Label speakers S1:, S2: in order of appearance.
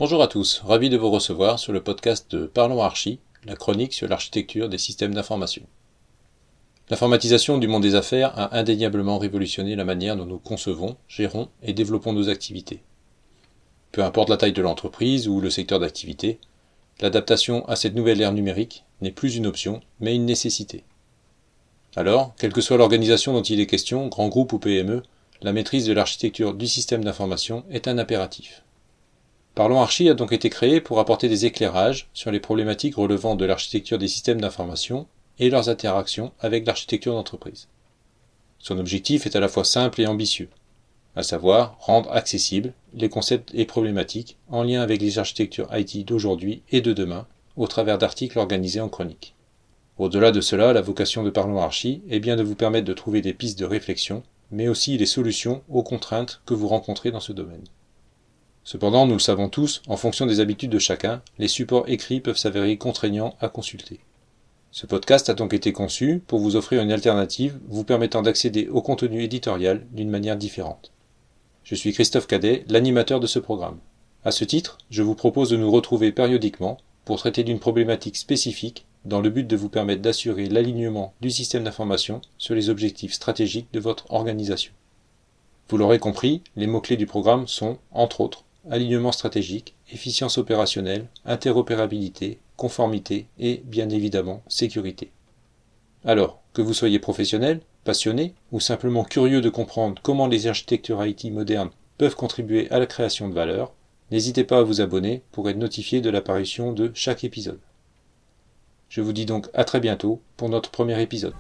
S1: Bonjour à tous, ravi de vous recevoir sur le podcast de Parlons Archi, la chronique sur l'architecture des systèmes d'information. L'informatisation du monde des affaires a indéniablement révolutionné la manière dont nous concevons, gérons et développons nos activités. Peu importe la taille de l'entreprise ou le secteur d'activité, l'adaptation à cette nouvelle ère numérique n'est plus une option, mais une nécessité. Alors, quelle que soit l'organisation dont il est question, grand groupe ou PME, la maîtrise de l'architecture du système d'information est un impératif. Parlons Archi a donc été créé pour apporter des éclairages sur les problématiques relevant de l'architecture des systèmes d'information et leurs interactions avec l'architecture d'entreprise. Son objectif est à la fois simple et ambitieux, à savoir rendre accessibles les concepts et problématiques en lien avec les architectures IT d'aujourd'hui et de demain au travers d'articles organisés en chronique. Au-delà de cela, la vocation de Parlons Archi est bien de vous permettre de trouver des pistes de réflexion, mais aussi les solutions aux contraintes que vous rencontrez dans ce domaine. Cependant, nous le savons tous, en fonction des habitudes de chacun, les supports écrits peuvent s'avérer contraignants à consulter. Ce podcast a donc été conçu pour vous offrir une alternative vous permettant d'accéder au contenu éditorial d'une manière différente. Je suis Christophe Cadet, l'animateur de ce programme. À ce titre, je vous propose de nous retrouver périodiquement pour traiter d'une problématique spécifique dans le but de vous permettre d'assurer l'alignement du système d'information sur les objectifs stratégiques de votre organisation. Vous l'aurez compris, les mots-clés du programme sont, entre autres, alignement stratégique, efficience opérationnelle, interopérabilité, conformité et, bien évidemment, sécurité. Alors, que vous soyez professionnel, passionné ou simplement curieux de comprendre comment les architectures IT modernes peuvent contribuer à la création de valeur, n'hésitez pas à vous abonner pour être notifié de l'apparition de chaque épisode. Je vous dis donc à très bientôt pour notre premier épisode.